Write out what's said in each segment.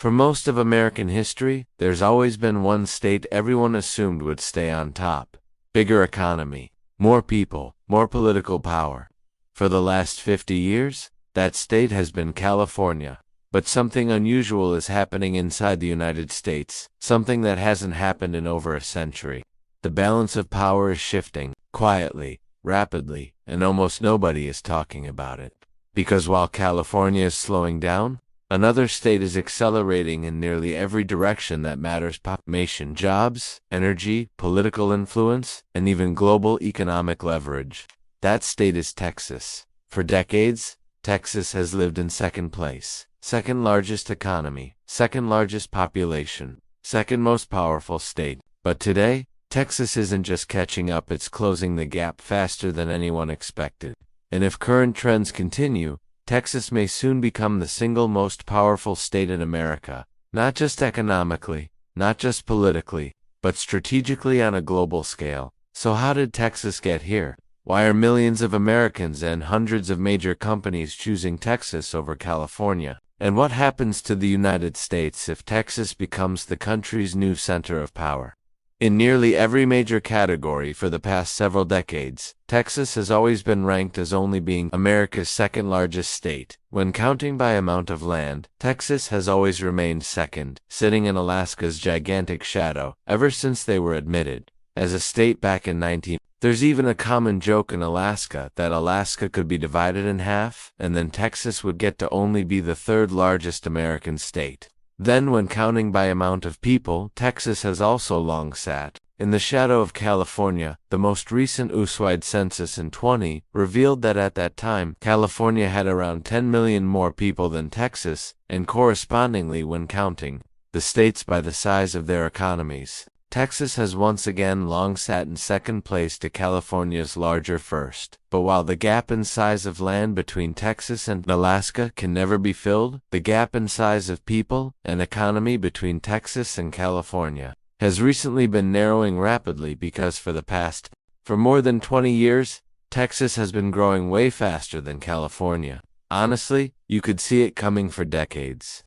For most of American history, there's always been one state everyone assumed would stay on top. Bigger economy, more people, more political power. For the last 50 years, that state has been California. But something unusual is happening inside the United States, something that hasn't happened in over a century. The balance of power is shifting, quietly, rapidly, and almost nobody is talking about it. Because while California is slowing down, another state is accelerating in nearly every direction that matters: population, jobs, energy, political influence, and even global economic leverage. That state is Texas. For decades, Texas has lived in second place. Second largest economy, second largest population, second most powerful state. But today, Texas isn't just catching up, it's closing the gap faster than anyone expected. And if current trends continue, Texas may soon become the single most powerful state in America, not just economically, not just politically, but strategically on a global scale. So how did Texas get here? Why are millions of Americans and hundreds of major companies choosing Texas over California? And what happens to the United States if Texas becomes the country's new center of power? In nearly every major category for the past several decades, Texas has always been ranked as only being America's second largest state. When counting by amount of land, Texas has always remained second, sitting in Alaska's gigantic shadow ever since they were admitted as a state back in 19. There's even a common joke in Alaska that Alaska could be divided in half, and then Texas would get to only be the third largest American state. Then when counting by amount of people, Texas has also long sat in the shadow of California. The most recent US-wide census in 2020 revealed that at that time, California had around 10 million more people than Texas, and correspondingly when counting the states by the size of their economies, Texas has once again long sat in second place to California's larger first. But while the gap in size of land between Texas and Alaska can never be filled, the gap in size of people and economy between Texas and California has recently been narrowing rapidly because for more than 20 years, Texas has been growing way faster than California. Honestly, you could see it coming for decades.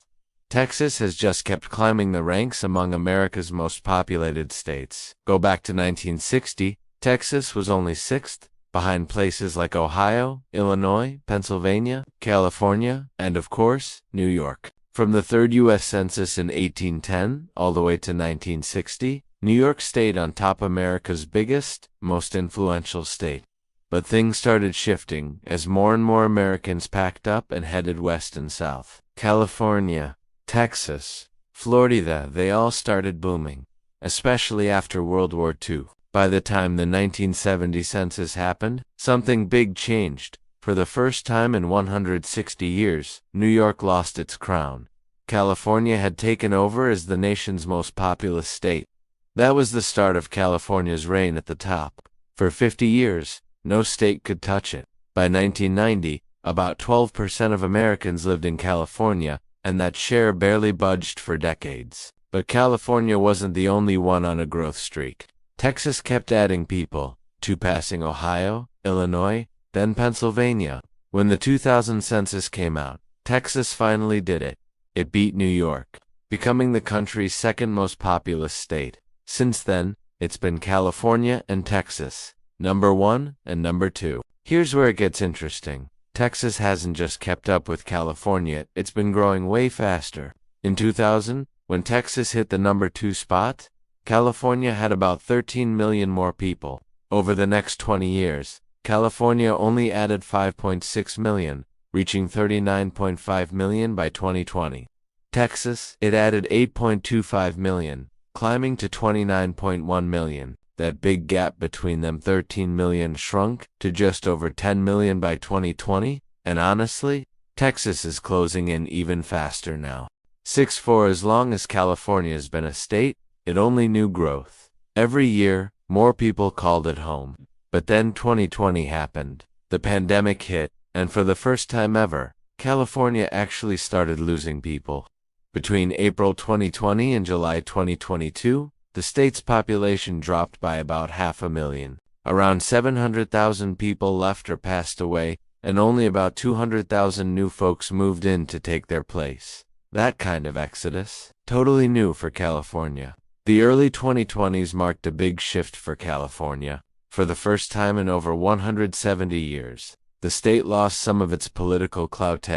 Texas has just kept climbing the ranks among America's most populated states. Go back to 1960, Texas was only sixth, behind places like Ohio, Illinois, Pennsylvania, California, and of course, New York. From the third U.S. Census in 1810 all the way to 1960, New York stayed on top, America's biggest, most influential state. But things started shifting as more and more Americans packed up and headed west and south. California, Texas, Florida, they all started booming, especially after World War II. By the time the 1970 census happened, something big changed. For the first time in 160 years, New York lost its crown. California had taken over as the nation's most populous state. That was the start of California's reign at the top. For 50 years, no state could touch it. By 1990, about 12% of Americans lived in California, and that share barely budged for decades. But California wasn't the only one on a growth streak. Texas kept adding people, passing Ohio, Illinois, then Pennsylvania. When the 2000 census came out, Texas finally did it. It beat New York, becoming the country's second most populous state. Since then, it's been California and Texas, number 1 and number 2. Here's where it gets interesting. Texas hasn't just kept up with California, it's been growing way faster. In 2000, when Texas hit the number 2 spot, California had about 13 million more people. Over the next 20 years, California only added 5.6 million, reaching 39.5 million by 2020. Texas, it added 8.25 million, climbing to 29.1 million. That big gap between them, 13 million, shrunk to just over 10 million by 2020, and honestly, Texas is closing in even faster now. For as long as California's been a state, it only knew growth. Every year, more people called it home. But then 2020 happened. The pandemic hit, and for the first time ever, California actually started losing people. Between April 2020 and July 2022, the state's population dropped by about 500,000. Around 700,000 people left or passed away, and only about 200,000 new folks moved in to take their place. That kind of exodus, totally new for California. The early 2020s marked a big shift for California. For the first time in over 170 years, the state lost some of its political clout,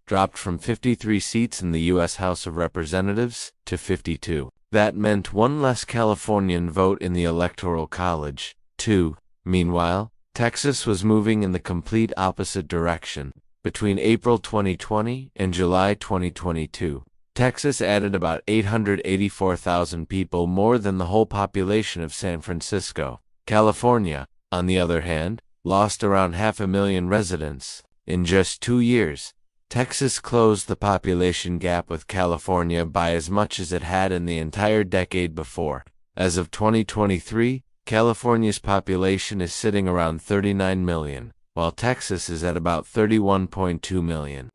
dropped from 53 seats in the U.S. House of Representatives to 52. That meant one less Californian vote in the Electoral College, too. Meanwhile, Texas was moving in the complete opposite direction. Between April 2020 and July 2022, Texas added about 884,000 people, more than the whole population of San Francisco. California, on the other hand, lost around 500,000 residents. In just 2 years, Texas closed the population gap with California by as much as it had in the entire decade before. As of 2023, California's population is sitting around 39 million, while Texas is at about 31.2 million.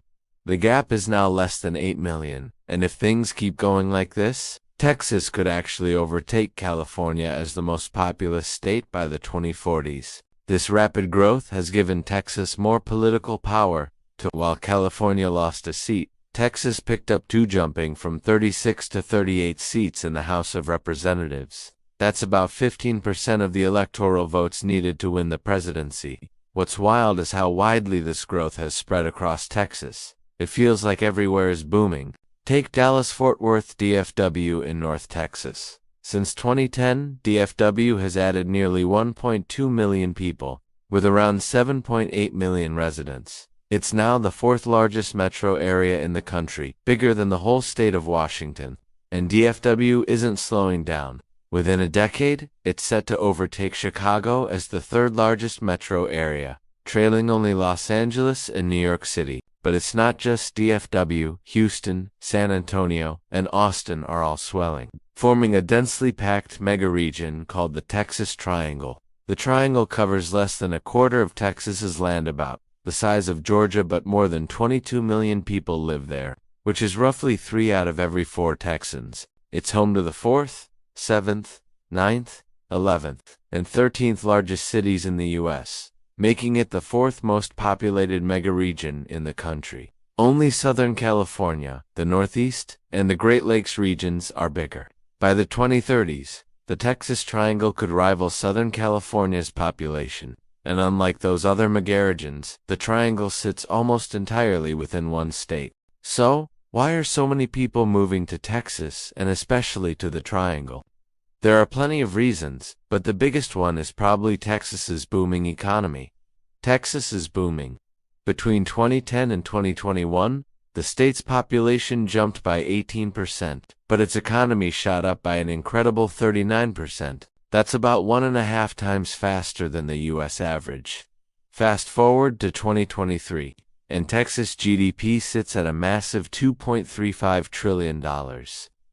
The gap is now less than 8 million, and if things keep going like this, Texas could actually overtake California as the most populous state by the 2040s. This rapid growth has given Texas more political power. While California lost a seat, Texas picked up 2, jumping from 36 to 38 seats in the House of Representatives. That's about 15% of the electoral votes needed to win the presidency. What's wild is how widely this growth has spread across Texas. It feels like everywhere is booming. Take Dallas-Fort Worth DFW in North Texas. Since 2010, DFW has added nearly 1.2 million people, with around 7.8 million residents. It's now the 4th largest metro area in the country, bigger than the whole state of Washington. And DFW isn't slowing down. Within a decade, it's set to overtake Chicago as the 3rd largest metro area, trailing only Los Angeles and New York City. But it's not just DFW. Houston, San Antonio, and Austin are all swelling, forming a densely packed mega-region called the Texas Triangle. The Triangle covers less than a quarter of Texas's land, about the size of Georgia, but more than 22 million people live there, which is roughly 3 out of every 4 Texans. It's home to the 4th, 7th, 9th, 11th, and 13th largest cities in the U.S., making it the 4th most populated mega-region in the country. Only Southern California, the Northeast, and the Great Lakes regions are bigger. By the 2030s, the Texas Triangle could rival Southern California's population. And unlike those other megaregions, the Triangle sits almost entirely within one state. So, why are so many people moving to Texas, and especially to the Triangle? There are plenty of reasons, but the biggest one is probably Texas's booming economy. Texas is booming. Between 2010 and 2021, the state's population jumped by 18%, but its economy shot up by an incredible 39%. That's about 1.5 times faster than the U.S. average. Fast forward to 2023, and Texas GDP sits at a massive $2.35 trillion.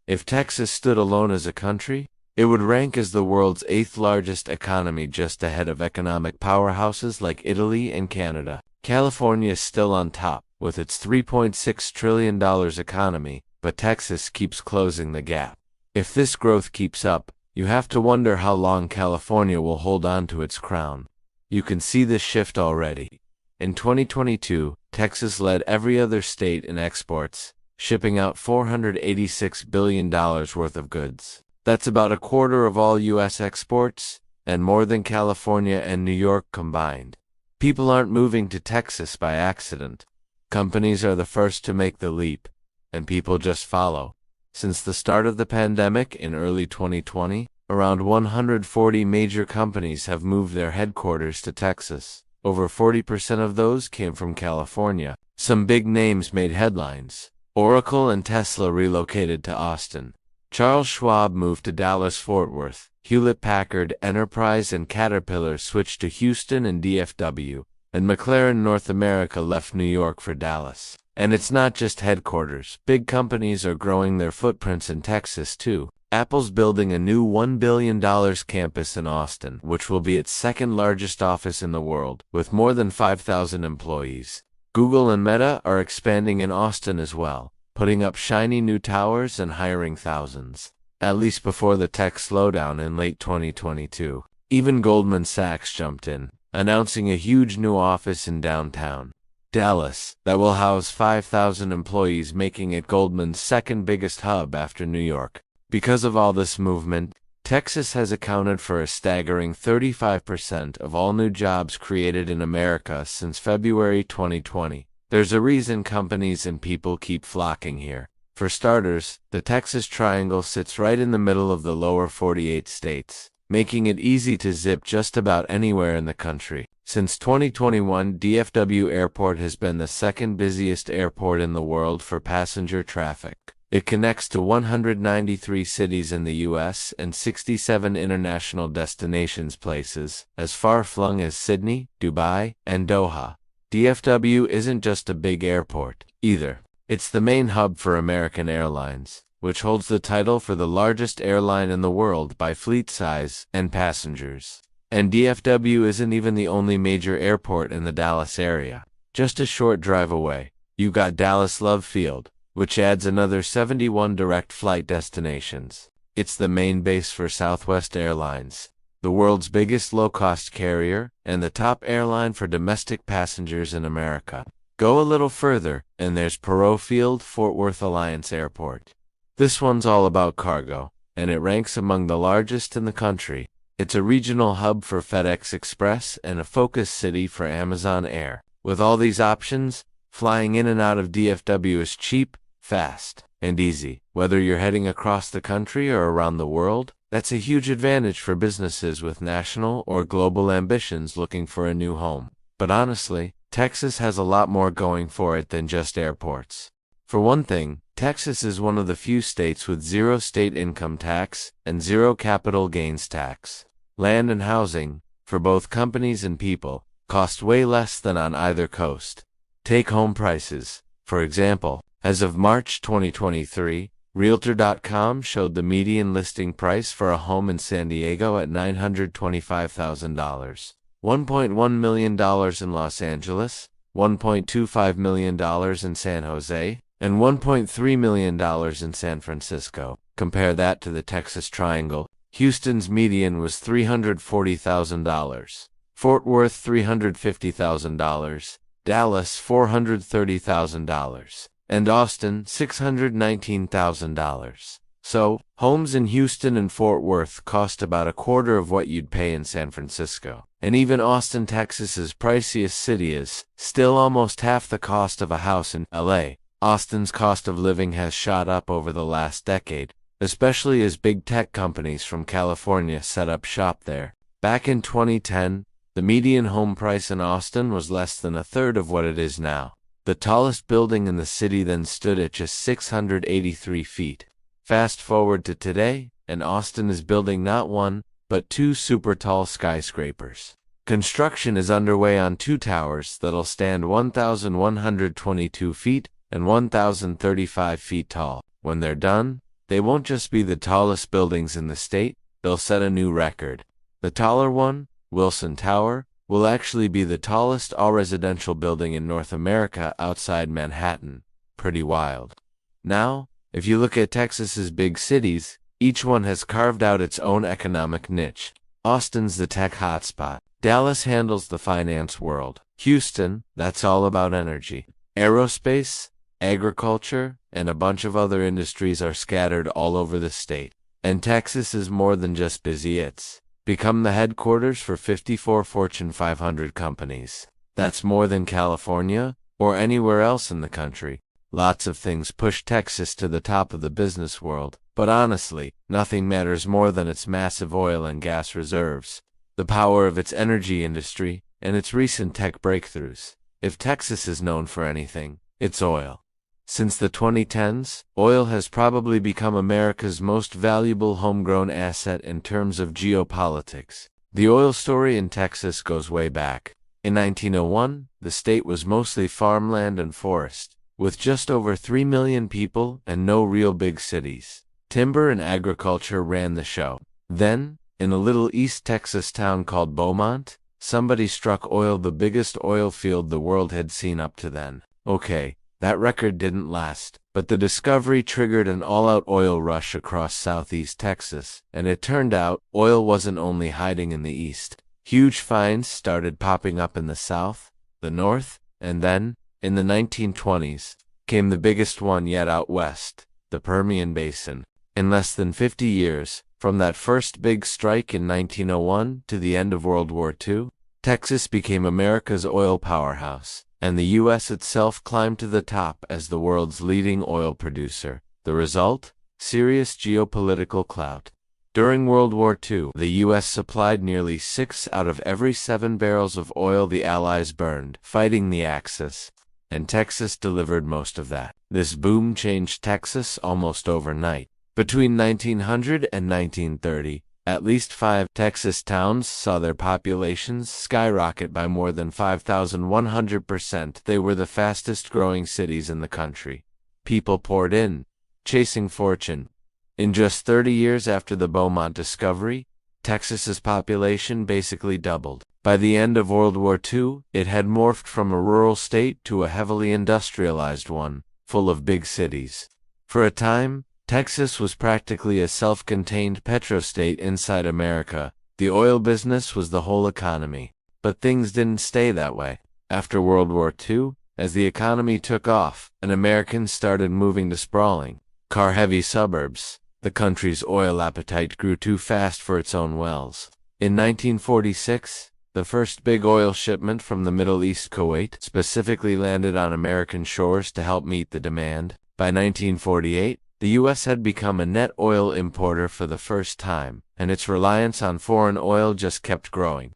If Texas stood alone as a country, it would rank as the world's 8th largest economy, just ahead of economic powerhouses like Italy and Canada. California is still on top, with its $3.6 trillion economy, but Texas keeps closing the gap. If this growth keeps up, you have to wonder how long California will hold on to its crown. You can see this shift already. In 2022, Texas led every other state in exports, shipping out $486 billion worth of goods. That's about a quarter of all U.S. exports, and more than California and New York combined. People aren't moving to Texas by accident. Companies are the first to make the leap, and people just follow. Since the start of the pandemic in early 2020, around 140 major companies have moved their headquarters to Texas. Over 40% of those came from California. Some big names made headlines. Oracle and Tesla relocated to Austin. Charles Schwab moved to Dallas-Fort Worth. Hewlett-Packard, Enterprise, and Caterpillar switched to Houston and DFW. And McLaren North America left New York for Dallas. And it's not just headquarters. Big companies are growing their footprints in Texas too. Apple's building a new $1 billion campus in Austin, which will be its 2nd largest office in the world, with more than 5,000 employees. Google and Meta are expanding in Austin as well, putting up shiny new towers and hiring thousands. At least before the tech slowdown in late 2022. Even Goldman Sachs jumped in, announcing a huge new office in downtown. Dallas, that will house 5,000 employees, making it Goldman's second biggest hub after New York. Because of all this movement, Texas has accounted for a staggering 35% of all new jobs created in America since February 2020. There's a reason companies and people keep flocking here. For starters, the Texas Triangle sits right in the middle of the lower 48 states, making it easy to zip just about anywhere in the country. Since 2021, DFW Airport has been the second busiest airport in the world for passenger traffic. It connects to 193 cities in the U.S. and 67 international destinations, places as far-flung as Sydney, Dubai, and Doha. DFW isn't just a big airport, either. It's the main hub for American Airlines, which holds the title for the largest airline in the world by fleet size and passengers. And DFW isn't even the only major airport in the Dallas area. Just a short drive away, you got Dallas Love Field, which adds another 71 direct flight destinations. It's the main base for Southwest Airlines, the world's biggest low-cost carrier and the top airline for domestic passengers in America. Go a little further, and there's Perot Field, Fort Worth Alliance Airport. This one's all about cargo, and it ranks among the largest in the country. It's a regional hub for FedEx Express and a focus city for Amazon Air. With all these options, flying in and out of DFW is cheap, fast, and easy. Whether you're heading across the country or around the world, that's a huge advantage for businesses with national or global ambitions looking for a new home. But honestly, Texas has a lot more going for it than just airports. For one thing, Texas is one of the few states with zero state income tax and zero capital gains tax. Land and housing, for both companies and people, cost way less than on either coast. Take home prices, for example. As of March 2023, Realtor.com showed the median listing price for a home in San Diego at $925,000, $1.1 million in Los Angeles, $1.25 million in San Jose, and $1.3 million in San Francisco. Compare that to the Texas Triangle. Houston's median was $340,000, Fort Worth $350,000, Dallas $430,000, and Austin $619,000. So, homes in Houston and Fort Worth cost about a quarter of what you'd pay in San Francisco. And even Austin, Texas's priciest city, is still almost half the cost of a house in LA. Austin's cost of living has shot up over the last decade, especially as big tech companies from California set up shop there. Back in 2010, the median home price in Austin was less than a third of what it is now. The tallest building in the city then stood at just 683 feet. Fast forward to today, and Austin is building not one, but two super tall skyscrapers. Construction is underway on two towers that'll stand 1,122 feet and 1,035 feet tall. When they're done, they won't just be the tallest buildings in the state, they'll set a new record. The taller one, Wilson Tower, will actually be the tallest all-residential building in North America outside Manhattan. Pretty wild. Now, if you look at Texas's big cities, each one has carved out its own economic niche. Austin's the tech hotspot. Dallas handles the finance world. Houston, that's all about energy. Aerospace, agriculture, and a bunch of other industries are scattered all over the state. And Texas is more than just busy, it's become the headquarters for 54 Fortune 500 companies. That's more than California or anywhere else in the country. Lots of things push Texas to the top of the business world, but honestly, nothing matters more than its massive oil and gas reserves, the power of its energy industry, and its recent tech breakthroughs. If Texas is known for anything, it's oil. Since the 2010s, oil has probably become America's most valuable homegrown asset in terms of geopolitics. The oil story in Texas goes way back. In 1901, the state was mostly farmland and forest, with just over 3 million people and no real big cities. Timber and agriculture ran the show. Then, in a little East Texas town called Beaumont, somebody struck oil, the biggest oil field the world had seen up to then. Okay, that record didn't last, but the discovery triggered an all-out oil rush across southeast Texas, and it turned out oil wasn't only hiding in the east. Huge finds started popping up in the south, the north, And then, in the 1920s, came the biggest one yet out west, the Permian Basin. In less than 50 years, from that first big strike in 1901 to the end of World War II, Texas became America's oil powerhouse, and the U.S. itself climbed to the top as the world's leading oil producer. The result? Serious geopolitical clout. During World War II, the U.S. supplied nearly 6 out of every 7 barrels of oil the Allies burned, fighting the Axis, and Texas delivered most of that. This boom changed Texas almost overnight. Between 1900 and 1930, at least 5 Texas towns saw their populations skyrocket by more than 5,100%. They were the fastest growing cities in the country. People poured in, chasing fortune. In just 30 years after the Beaumont discovery, Texas's population basically doubled. By the end of World War II, it had morphed from a rural state to a heavily industrialized one, full of big cities. For a time, Texas was practically a self-contained petrostate inside America. The oil business was the whole economy. But things didn't stay that way. After World War II, as the economy took off, and Americans started moving to sprawling, car-heavy suburbs, the country's oil appetite grew too fast for its own wells. In 1946, the first big oil shipment from the Middle East, Kuwait, specifically landed on American shores to help meet the demand. By 1948, the U.S. had become a net oil importer for the first time, and its reliance on foreign oil just kept growing.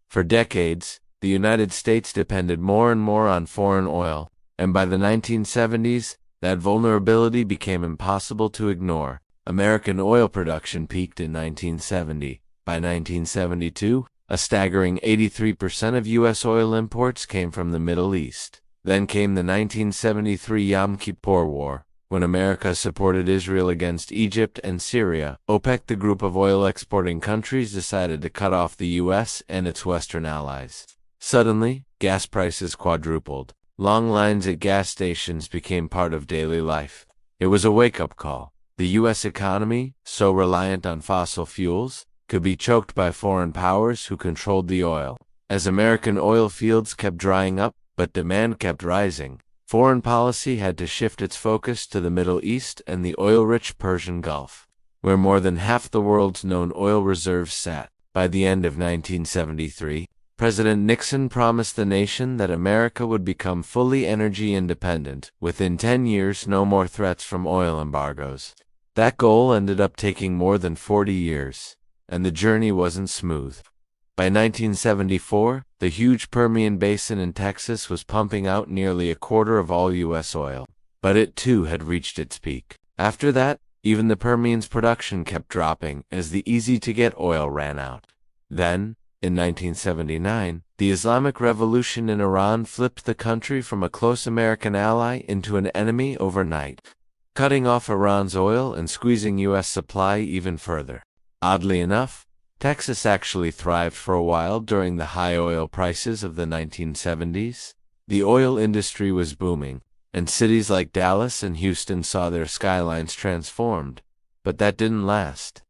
For decades, the United States depended more and more on foreign oil, and by the 1970s, that vulnerability became impossible to ignore. American oil production peaked in 1970. By 1972, a staggering 83% of U.S. oil imports came from the Middle East. Then came the 1973 Yom Kippur War, when America supported Israel against Egypt and Syria. OPEC, the group of oil-exporting countries, decided to cut off the U.S. and its Western allies. Suddenly, gas prices quadrupled. Long lines at gas stations became part of daily life. It was a wake-up call. The U.S. economy, so reliant on fossil fuels, could be choked by foreign powers who controlled the oil. As American oil fields kept drying up, but demand kept rising, foreign policy had to shift its focus to the Middle East and the oil-rich Persian Gulf, where more than half the world's known oil reserves sat. By the end of 1973, President Nixon promised the nation that America would become fully energy independent. Within 10 years, no more threats from oil embargoes. That goal ended up taking more than 40 years, and the journey wasn't smooth. By 1974, the huge Permian Basin in Texas was pumping out nearly a quarter of all U.S. oil, but it too had reached its peak. After that, even the Permian's production kept dropping as the easy-to-get oil ran out. Then, in 1979, the Islamic Revolution in Iran flipped the country from a close American ally into an enemy overnight, cutting off Iran's oil and squeezing U.S. supply even further. Oddly enough, Texas actually thrived for a while during the high oil prices of the 1970s. The oil industry was booming, and cities like Dallas and Houston saw their skylines transformed. But that didn't last.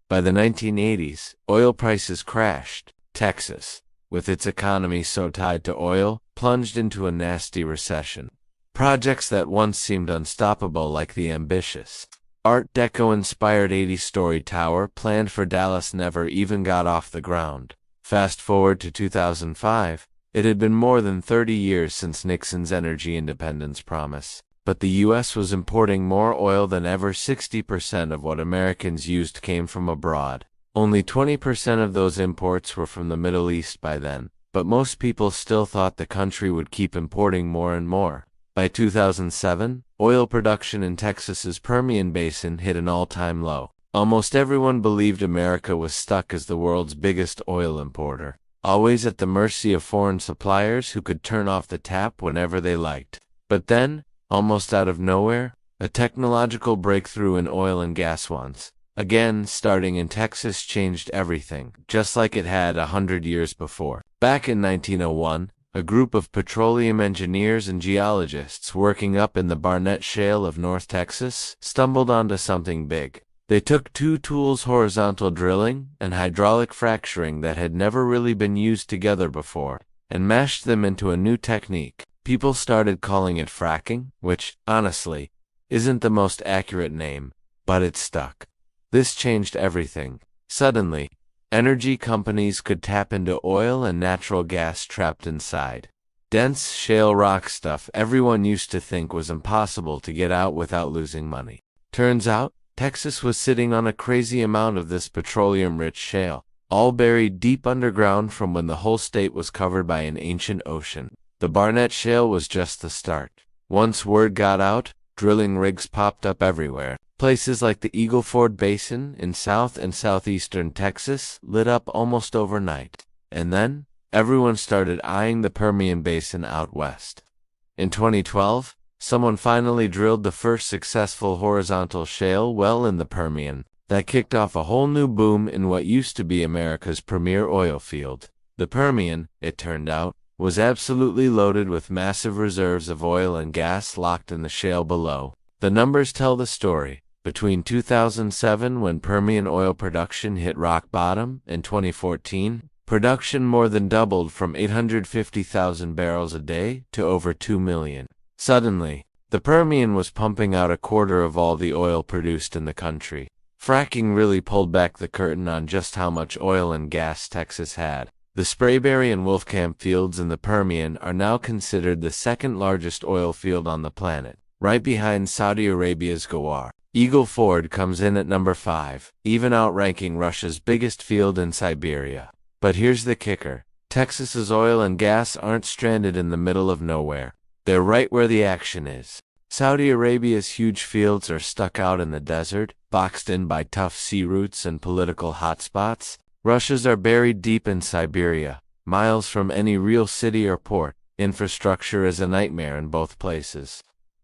By the 1980s, oil prices crashed. Texas, with its economy so tied to oil, plunged into a nasty recession. Projects that once seemed unstoppable, like the ambitious Art Deco-inspired 80-story tower planned for Dallas, never even got off the ground. Fast forward to 2005, it had been more than 30 years since Nixon's energy independence promise, but the U.S. was importing more oil than ever. 60% of what Americans used came from abroad. Only 20% of those imports were from the Middle East by then, but most people still thought the country would keep importing more and more. By 2007, oil production in Texas's Permian Basin hit an all-time low. Almost everyone believed America was stuck as the world's biggest oil importer, always at the mercy of foreign suppliers who could turn off the tap whenever they liked. But then, almost out of nowhere, a technological breakthrough in oil and gas once again starting in Texas changed everything, just like it had 100 years before. Back in 1901, a group of petroleum engineers and geologists working up in the Barnett Shale of North Texas stumbled onto something big. They took two tools, horizontal drilling and hydraulic fracturing, that had never really been used together before, and mashed them into a new technique. people started calling it fracking, which, honestly, isn't the most accurate name, but it stuck. This changed everything. Suddenly, energy companies could tap into oil and natural gas trapped inside dense shale rock stuff everyone used to think was impossible to get out without losing money. Turns out, Texas was sitting on a crazy amount of this petroleum-rich shale, all buried deep underground from when the whole state was covered by an ancient ocean. The Barnett Shale was just the start. Once word got out, drilling rigs popped up everywhere. Places like the Eagle Ford Basin in south and southeastern Texas lit up almost overnight. And then, everyone started eyeing the Permian Basin out west. In 2012, someone finally drilled the first successful horizontal shale well in the Permian. That kicked off a whole new boom in what used to be America's premier oil field. The Permian, it turned out, was absolutely loaded with massive reserves of oil and gas locked in the shale below. The numbers tell the story. Between 2007, when Permian oil production hit rock bottom, and 2014, production more than doubled from 850,000 barrels a day to over 2 million. Suddenly, the Permian was pumping out a quarter of all the oil produced in the country. Fracking really pulled back the curtain on just how much oil and gas Texas had. The Sprayberry and Wolfcamp fields in the Permian are now considered the second largest oil field on the planet, right behind Saudi Arabia's Ghawar. Eagle Ford comes in at number 5, even outranking Russia's biggest field in Siberia. But here's the kicker. Texas's oil and gas aren't stranded in the middle of nowhere. They're right where the action is. Saudi Arabia's huge fields are stuck out in the desert, boxed in by tough sea routes and political hotspots. Russia's are buried deep in Siberia, miles from any real city or port. Infrastructure is a nightmare in both places.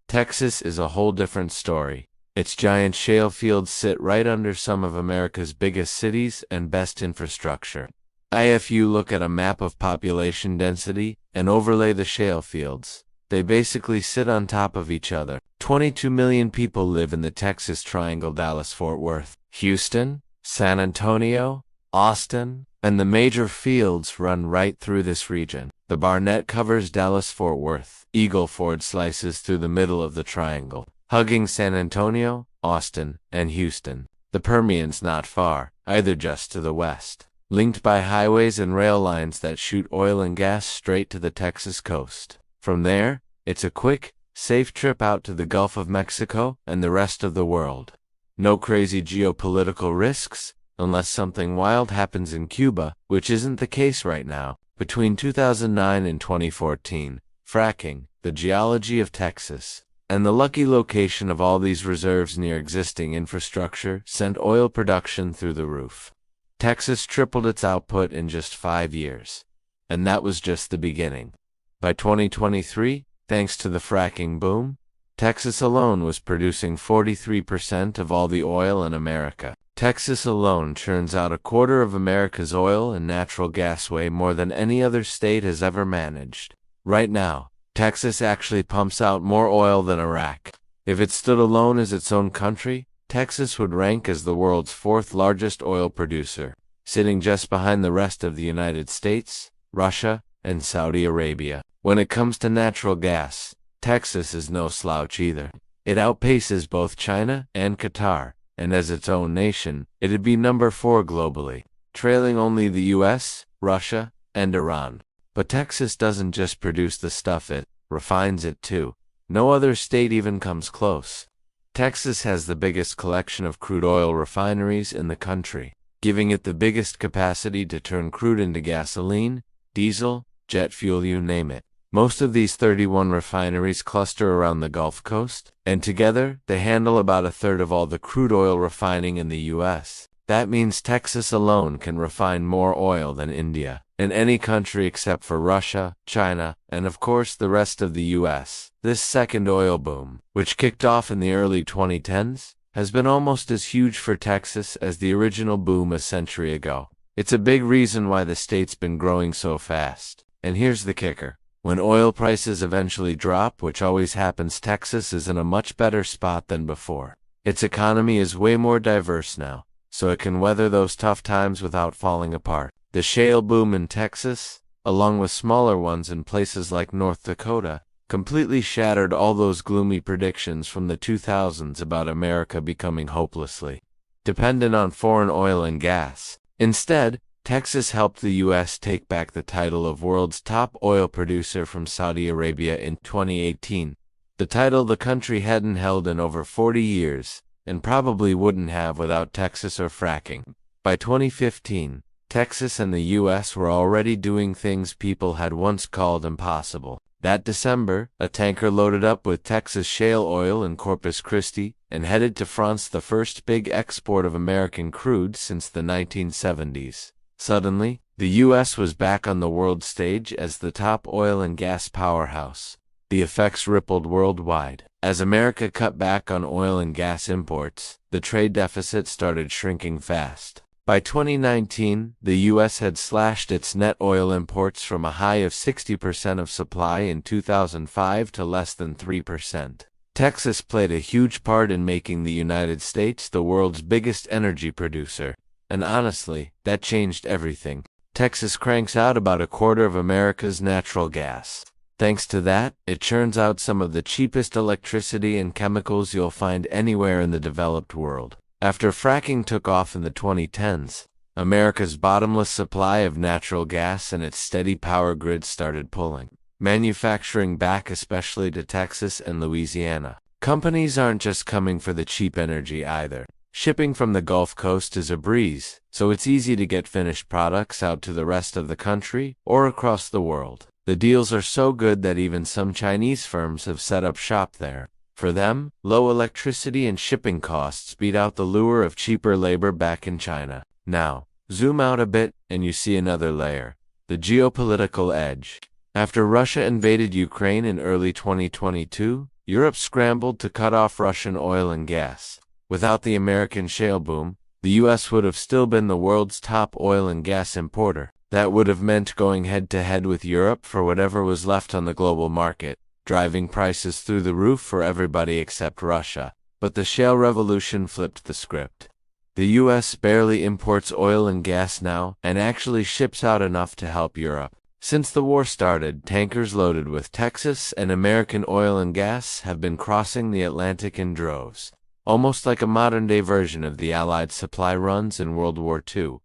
Texas is a whole different story. Its giant shale fields sit right under some of America's biggest cities and best infrastructure. If you look at a map of population density and overlay the shale fields, they basically sit on top of each other. 22 million people live in the Texas Triangle: Dallas-Fort Worth, Houston, San Antonio, Austin, and the major fields run right through this region. The Barnett covers Dallas-Fort Worth. Eagle Ford slices through the middle of the triangle, hugging San Antonio, Austin, and Houston. The Permian's not far, either, just to the west, linked by highways and rail lines that shoot oil and gas straight to the Texas coast. From there, it's a quick, safe trip out to the Gulf of Mexico and the rest of the world. No crazy geopolitical risks, unless something wild happens in Cuba, which isn't the case right now. Between 2009 and 2014, fracking, the geology of Texas, and the lucky location of all these reserves near existing infrastructure sent oil production through the roof. Texas tripled its output in just 5 years. And that was just the beginning. By 2023, thanks to the fracking boom, Texas alone was producing 43% of all the oil in America. Texas alone churns out a quarter of America's oil and natural gas, way more than any other state has ever managed. Right now, Texas actually pumps out more oil than Iraq. If it stood alone as its own country, Texas would rank as the world's 4th largest oil producer, sitting just behind the rest of the United States, Russia, and Saudi Arabia. When it comes to natural gas, Texas is no slouch either. It outpaces both China and Qatar, and as its own nation, it'd be number 4 globally, trailing only the US, Russia, and Iran. But Texas doesn't just produce the stuff, it refines it too. No other state even comes close. Texas has the biggest collection of crude oil refineries in the country, giving it the biggest capacity to turn crude into gasoline, diesel, jet fuel, you name it. Most of these 31 refineries cluster around the Gulf Coast, and together they handle about a third of all the crude oil refining in the U.S. That means Texas alone can refine more oil than India, and any country except for Russia, China, and of course the rest of the U.S. This second oil boom, which kicked off in the early 2010s, has been almost as huge for Texas as the original boom a century ago. It's a big reason why the state's been growing so fast. And here's the kicker. When oil prices eventually drop, which always happens, Texas is in a much better spot than before. Its economy is way more diverse now, so it can weather those tough times without falling apart. The shale boom in Texas, along with smaller ones in places like North Dakota, completely shattered all those gloomy predictions from the 2000s about America becoming hopelessly dependent on foreign oil and gas. Instead, Texas helped the U.S. take back the title of world's top oil producer from Saudi Arabia in 2018, the title the country hadn't held in over 40 years, and probably wouldn't have without Texas or fracking. By 2015, Texas and the U.S. were already doing things people had once called impossible. That December, a tanker loaded up with Texas shale oil in Corpus Christi and headed to France, the first big export of American crude since the 1970s. Suddenly, the U.S. was back on the world stage as the top oil and gas powerhouse. The effects rippled worldwide. As America cut back on oil and gas imports, the trade deficit started shrinking fast. By 2019, the U.S. had slashed its net oil imports from a high of 60% of supply in 2005 to less than 3%. Texas played a huge part in making the United States the world's biggest energy producer. And honestly, that changed everything. Texas cranks out about a quarter of America's natural gas. Thanks to that, it churns out some of the cheapest electricity and chemicals you'll find anywhere in the developed world. After fracking took off in the 2010s, America's bottomless supply of natural gas and its steady power grid started pulling manufacturing back, especially to Texas and Louisiana. Companies aren't just coming for the cheap energy either. Shipping from the Gulf Coast is a breeze, so it's easy to get finished products out to the rest of the country or across the world. The deals are so good that even some Chinese firms have set up shop there. For them, low electricity and shipping costs beat out the lure of cheaper labor back in China. Now, zoom out a bit, and you see another layer: the geopolitical edge. After Russia invaded Ukraine in early 2022, Europe scrambled to cut off Russian oil and gas. Without the American shale boom, the U.S. would have still been the world's top oil and gas importer. That would have meant going head-to-head with Europe for whatever was left on the global market, driving prices through the roof for everybody except Russia. But the shale revolution flipped the script. The U.S. barely imports oil and gas now, and actually ships out enough to help Europe. Since the war started, tankers loaded with Texas and American oil and gas have been crossing the Atlantic in droves, almost like a modern-day version of the Allied supply runs in World War II.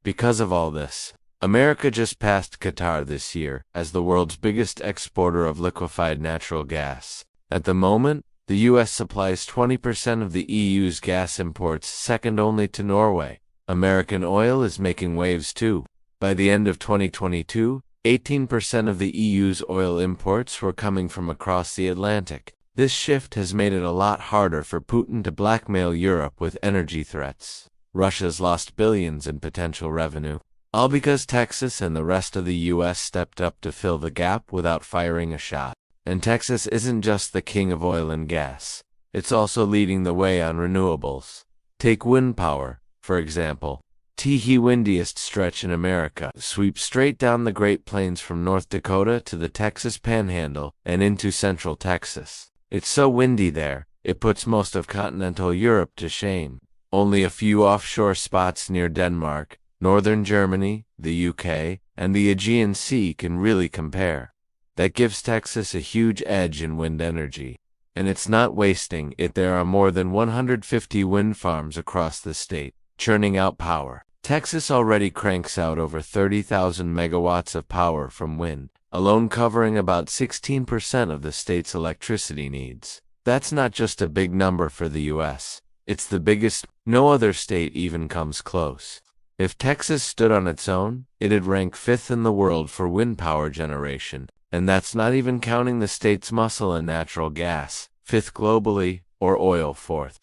Because of all this, America just passed Qatar this year as the world's biggest exporter of liquefied natural gas. At the moment, the U.S. supplies 20% of the EU's gas imports, second only to Norway. American oil is making waves too. By the end of 2022, 18% of the EU's oil imports were coming from across the Atlantic. This shift has made it a lot harder for Putin to blackmail Europe with energy threats. Russia's lost billions in potential revenue, all because Texas and the rest of the U.S. stepped up to fill the gap without firing a shot. And Texas isn't just the king of oil and gas. It's also leading the way on renewables. Take wind power, for example. The windiest stretch in America sweeps straight down the Great Plains from North Dakota to the Texas Panhandle and into central Texas. It's so windy there, it puts most of continental Europe to shame. Only a few offshore spots near Denmark, northern Germany, the UK, and the Aegean Sea can really compare. That gives Texas a huge edge in wind energy. And it's not wasting it. There are more than 150 wind farms across the state, churning out power. Texas already cranks out over 30,000 megawatts of power from wind, alone covering about 16% of the state's electricity needs. That's not just a big number for the U.S. It's the biggest. No other state even comes close. If Texas stood on its own, it'd rank 5th in the world for wind power generation. And that's not even counting the state's muscle in natural gas, 5th globally, or oil 4th.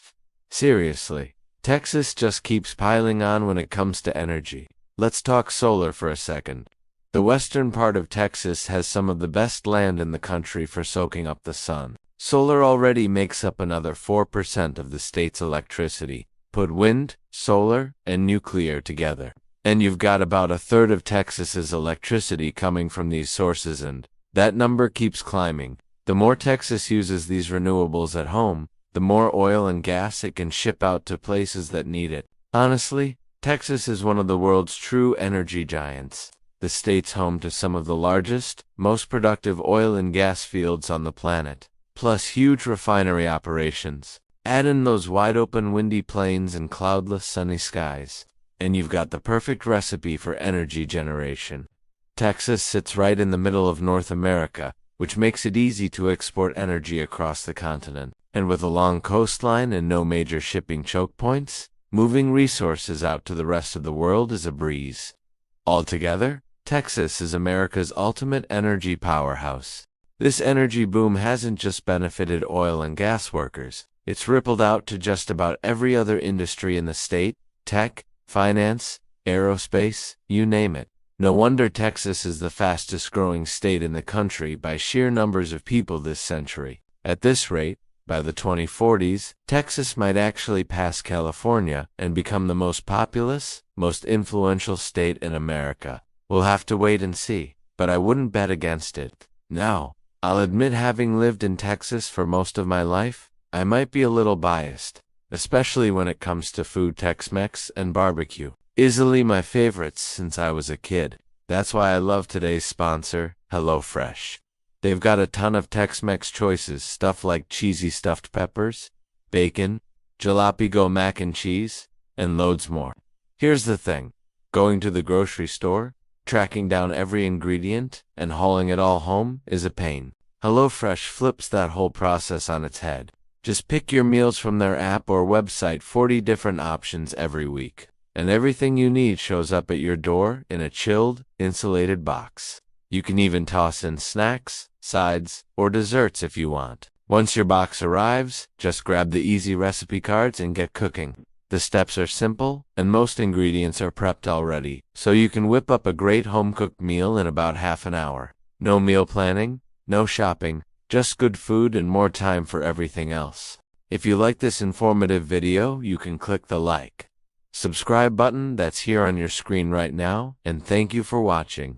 Seriously, Texas just keeps piling on when it comes to energy. Let's talk solar for a second. The western part of Texas has some of the best land in the country for soaking up the sun. Solar already makes up another 4% of the state's electricity. Put wind, solar, and nuclear together, and you've got about a third of Texas's electricity coming from these sources, and that number keeps climbing. The more Texas uses these renewables at home, the more oil and gas it can ship out to places that need it. Honestly, Texas is one of the world's true energy giants. the state's home to some of the largest, most productive oil and gas fields on the planet, plus huge refinery operations. Add in those wide-open windy plains and cloudless sunny skies, and you've got the perfect recipe for energy generation. Texas sits right in the middle of North America, which makes it easy to export energy across the continent. And with a long coastline and no major shipping choke points, moving resources out to the rest of the world is a breeze. Altogether, Texas is America's ultimate energy powerhouse. This energy boom hasn't just benefited oil and gas workers, it's rippled out to just about every other industry in the state: tech, finance, aerospace, you name it. No wonder Texas is the fastest growing state in the country by sheer numbers of people this century. At this rate, by the 2040s, Texas might actually pass California and become the most populous, most influential state in America. We'll have to wait and see, but I wouldn't bet against it. Now, I'll admit, having lived in Texas for most of my life, I might be a little biased, especially when it comes to food. Tex-Mex and barbecue, easily my favorites since I was a kid. That's why I love today's sponsor, HelloFresh. They've got a ton of Tex-Mex choices, stuff like cheesy stuffed peppers, bacon, jalapeno mac and cheese, and loads more. Here's the thing: going to the grocery store, tracking down every ingredient, and hauling it all home is a pain. HelloFresh flips that whole process on its head. Just pick your meals from their app or website, 40 different options every week, and everything you need shows up at your door in a chilled, insulated box. You can even toss in snacks, sides, or desserts if you want. Once your box arrives, just grab the easy recipe cards and get cooking. The steps are simple, and most ingredients are prepped already, so you can whip up a great home-cooked meal in about half an hour. No meal planning, no shopping, just good food and more time for everything else. If you like this informative video, you can click the like, subscribe button that's here on your screen right now, and thank you for watching.